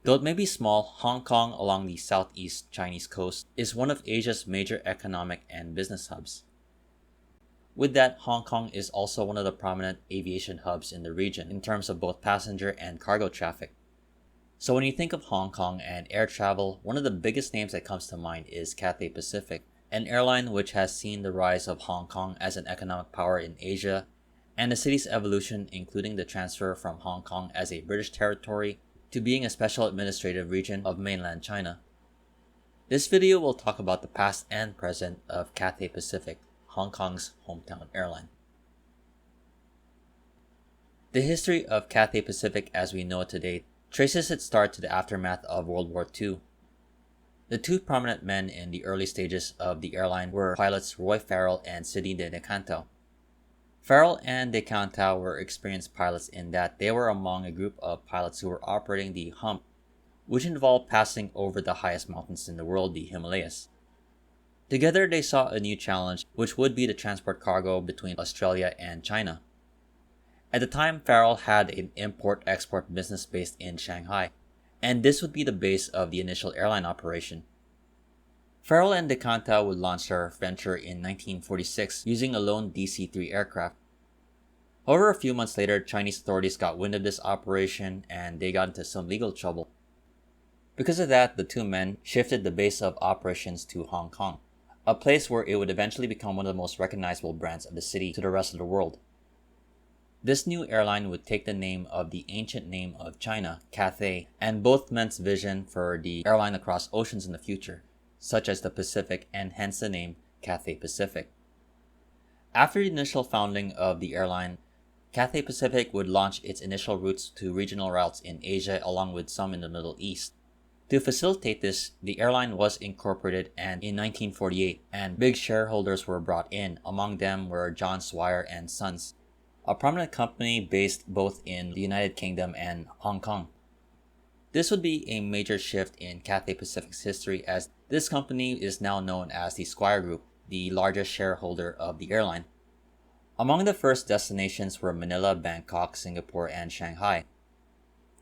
Though it may be small, Hong Kong along the southeast Chinese coast is one of Asia's major economic and business hubs. With that, Hong Kong is also one of the prominent aviation hubs in the region in terms of both passenger and cargo traffic. So when you think of Hong Kong and air travel, one of the biggest names that comes to mind is Cathay Pacific, an airline which has seen the rise of Hong Kong as an economic power in Asia, and the city's evolution, including the transfer from Hong Kong as a British territory to being a special administrative region of mainland China. This video will talk about the past and present of Cathay Pacific, Hong Kong's hometown airline. The history of Cathay Pacific as we know it today traces its start to the aftermath of World War II. The two prominent men in the early stages of the airline were pilots Roy Farrell and Sidney de Decanto. Farrell and Decanto were experienced pilots in that they were among a group of pilots who were operating the hump, which involved passing over the highest mountains in the world, the Himalayas. Together they saw a new challenge, which would be to transport cargo between Australia and China. At the time, Farrell had an import-export business based in Shanghai, and this would be the base of the initial airline operation. Farrell and Decanto would launch their venture in 1946 using a lone DC-3 aircraft. However, a few months later, Chinese authorities got wind of this operation and they got into some legal trouble. Because of that, the two men shifted the base of operations to Hong Kong, a place where it would eventually become one of the most recognizable brands of the city to the rest of the world. This new airline would take the name of the ancient name of China, Cathay, and both men's vision for the airline across oceans in the future, such as the Pacific, and hence the name Cathay Pacific. After the initial founding of the airline, Cathay Pacific would launch its initial routes to regional routes in Asia along with some in the Middle East. To facilitate this, the airline was incorporated and in 1948, and big shareholders were brought in. Among them were John Swire and Sons, a prominent company based both in the United Kingdom and Hong Kong. This would be a major shift in Cathay Pacific's history, as this company is now known as the Swire Group, the largest shareholder of the airline. Among the first destinations were Manila, Bangkok, Singapore, and Shanghai.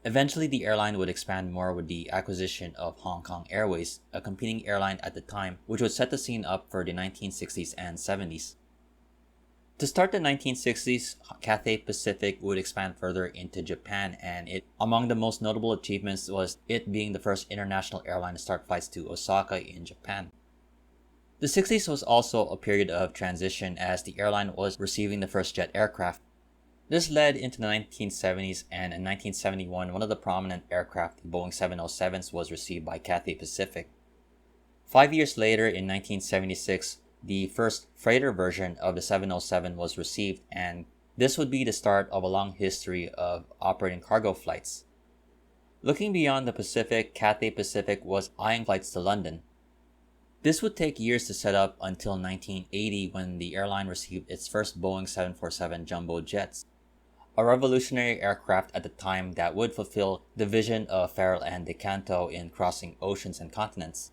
Eventually, the airline would expand more with the acquisition of Hong Kong Airways, a competing airline at the time, which would set the scene up for the 1960s and 70s. To start the 1960s, Cathay Pacific would expand further into Japan, and among the most notable achievements was it being the first international airline to start flights to Osaka in Japan. The 60s was also a period of transition as the airline was receiving the first jet aircraft. This led into the 1970s, and in 1971, one of the prominent aircraft, the Boeing 707s, was received by Cathay Pacific. 5 years later, in 1976, the first freighter version of the 707 was received, and this would be the start of a long history of operating cargo flights. Looking beyond the Pacific, Cathay Pacific was eyeing flights to London. This would take years to set up until 1980 when the airline received its first Boeing 747 jumbo jets, a revolutionary aircraft at the time that would fulfill the vision of Farrell and Decanto in crossing oceans and continents.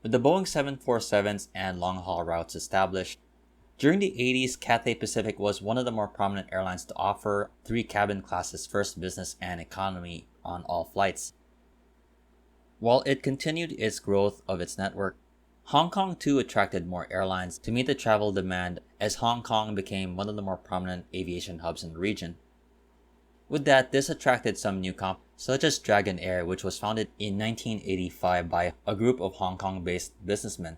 With the Boeing 747s and long-haul routes established, during the 80s, Cathay Pacific was one of the more prominent airlines to offer 3 cabin classes, first, business, and economy on all flights. While it continued its growth of its network, Hong Kong too attracted more airlines to meet the travel demand as Hong Kong became one of the more prominent aviation hubs in the region. With that, this attracted some new companies, such as Dragon Air, which was founded in 1985 by a group of Hong Kong-based businessmen.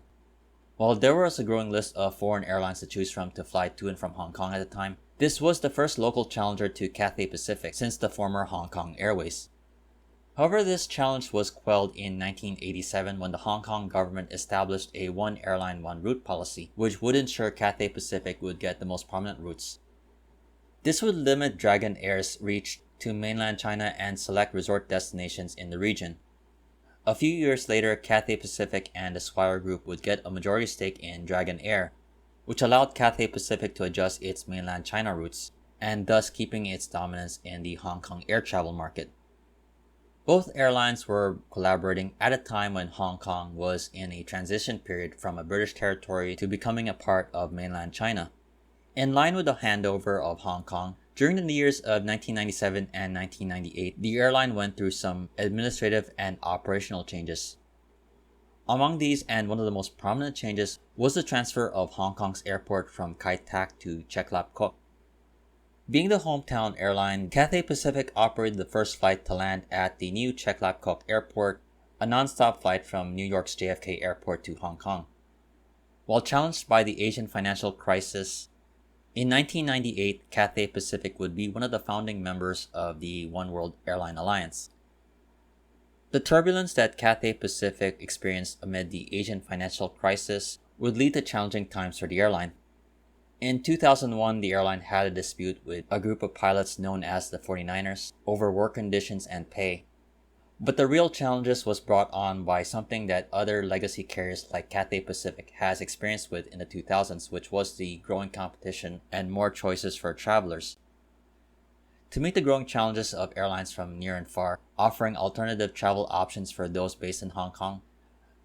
While there was a growing list of foreign airlines to choose from to fly to and from Hong Kong at the time, this was the first local challenger to Cathay Pacific since the former Hong Kong Airways. However, this challenge was quelled in 1987 when the Hong Kong government established a one airline, one route policy, which would ensure Cathay Pacific would get the most prominent routes. This would limit Dragon Air's reach to mainland China and select resort destinations in the region. A few years later, Cathay Pacific and the Swire Group would get a majority stake in Dragon Air, which allowed Cathay Pacific to adjust its mainland China routes, and thus keeping its dominance in the Hong Kong air travel market. Both airlines were collaborating at a time when Hong Kong was in a transition period from a British territory to becoming a part of mainland China. In line with the handover of Hong Kong, During the years of 1997 and 1998, the airline went through some administrative and operational changes. Among these, and one of the most prominent changes, was the transfer of Hong Kong's airport from Kai Tak to Chek Lap Kok. Being the hometown airline, Cathay Pacific operated the first flight to land at the new Chek Lap Kok Airport, a non-stop flight from New York's JFK Airport to Hong Kong. While challenged by the Asian financial crisis, in 1998, Cathay Pacific would be one of the founding members of the One World Airline Alliance. The turbulence that Cathay Pacific experienced amid the Asian financial crisis would lead to challenging times for the airline. In 2001, the airline had a dispute with a group of pilots known as the 49ers over work conditions and pay. But the real challenges was brought on by something that other legacy carriers like Cathay Pacific has experienced with in the 2000s, which was the growing competition and more choices for travelers. To meet the growing challenges of airlines from near and far, offering alternative travel options for those based in Hong Kong,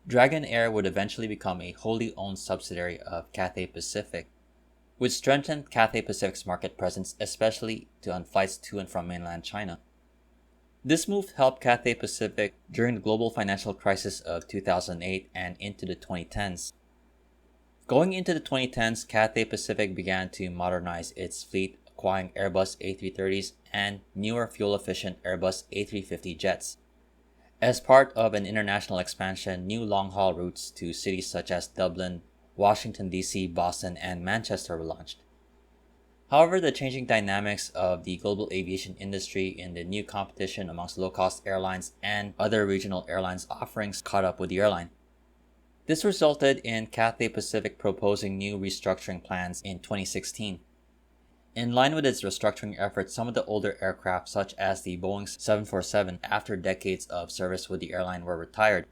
Dragon Air would eventually become a wholly owned subsidiary of Cathay Pacific, which strengthened Cathay Pacific's market presence, especially on flights to and from mainland China. This move helped Cathay Pacific during the global financial crisis of 2008 and into the 2010s. Going into the 2010s, Cathay Pacific began to modernize its fleet, acquiring Airbus A330s and newer fuel-efficient Airbus A350 jets. As part of an international expansion, new long-haul routes to cities such as Dublin, Washington, D.C., Boston, and Manchester were launched. However, the changing dynamics of the global aviation industry and the new competition amongst low-cost airlines and other regional airlines offerings caught up with the airline. This resulted in Cathay Pacific proposing new restructuring plans in 2016. In line with its restructuring efforts, some of the older aircraft, such as the Boeing 747, after decades of service with the airline, were retired.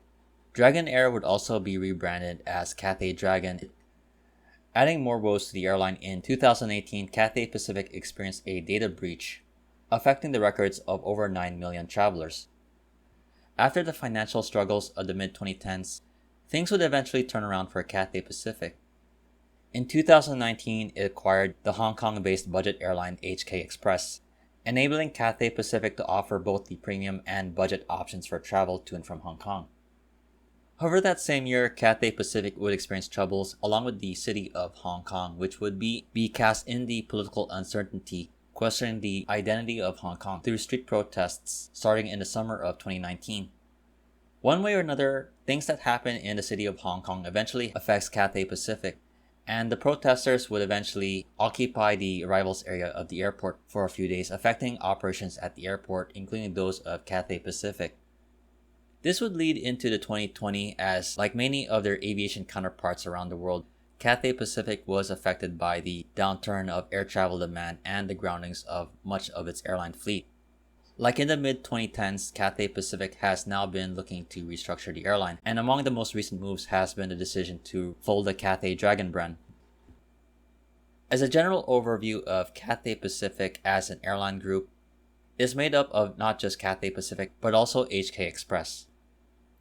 Dragon Air would also be rebranded as Cathay Dragon. Adding more woes to the airline, in 2018, Cathay Pacific experienced a data breach, affecting the records of over 9 million travelers. After the financial struggles of the mid-2010s, things would eventually turn around for Cathay Pacific. In 2019, it acquired the Hong Kong-based budget airline HK Express, enabling Cathay Pacific to offer both the premium and budget options for travel to and from Hong Kong. However, that same year, Cathay Pacific would experience troubles along with the city of Hong Kong, which would be cast in the political uncertainty, questioning the identity of Hong Kong through street protests starting in the summer of 2019. One way or another, things that happen in the city of Hong Kong eventually affects Cathay Pacific, and the protesters would eventually occupy the arrivals area of the airport for a few days, affecting operations at the airport, including those of Cathay Pacific. This would lead into the 2020 as, like many of their aviation counterparts around the world, Cathay Pacific was affected by the downturn of air travel demand and the groundings of much of its airline fleet. Like in the mid-2010s, Cathay Pacific has now been looking to restructure the airline, and among the most recent moves has been the decision to fold the Cathay Dragon brand. As a general overview of Cathay Pacific as an airline group, it is made up of not just Cathay Pacific, but also HK Express.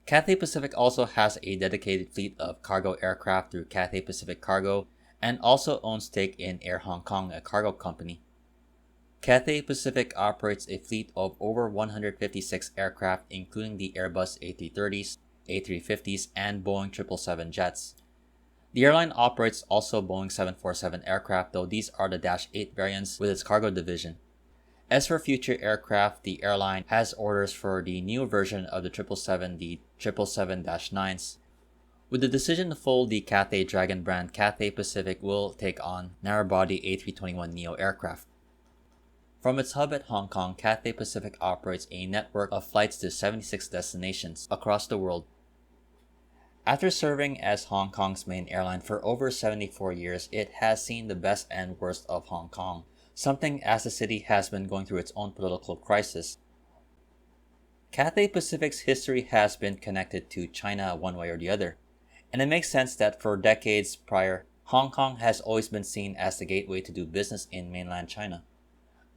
Cathay Pacific also has a dedicated fleet of cargo aircraft through Cathay Pacific Cargo and also owns stake in Air Hong Kong, a cargo company. Cathay Pacific operates a fleet of over 156 aircraft, including the Airbus A330s, A350s, and Boeing 777 jets. The airline operates also Boeing 747 aircraft, though these are the Dash 8 variants with its cargo division. As for future aircraft, the airline has orders for the new version of the 777, the 777-9s. With the decision to fold the Cathay Dragon brand, Cathay Pacific will take on narrow-body A321neo aircraft. From its hub at Hong Kong, Cathay Pacific operates a network of flights to 76 destinations across the world. After serving as Hong Kong's main airline for over 74 years, it has seen the best and worst of Hong Kong, something as the city has been going through its own political crisis. Cathay Pacific's history has been connected to China one way or the other, and it makes sense that for decades prior, Hong Kong has always been seen as the gateway to do business in mainland China,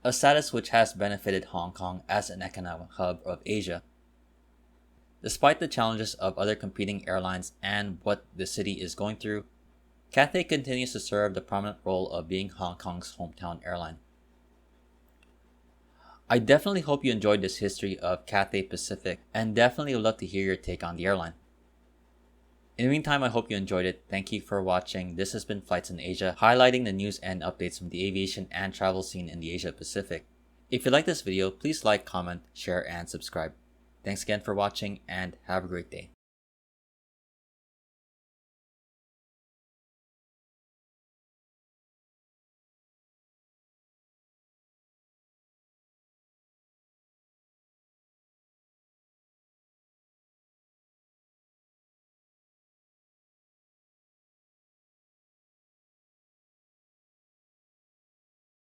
a status which has benefited Hong Kong as an economic hub of Asia. Despite the challenges of other competing airlines and what the city is going through, Cathay continues to serve the prominent role of being Hong Kong's hometown airline. I definitely hope you enjoyed this history of Cathay Pacific and definitely would love to hear your take on the airline. In the meantime, I hope you enjoyed it. Thank you for watching. This has been Flights in Asia, highlighting the news and updates from the aviation and travel scene in the Asia Pacific. If you like this video, please like, comment, share, and subscribe. Thanks again for watching and have a great day.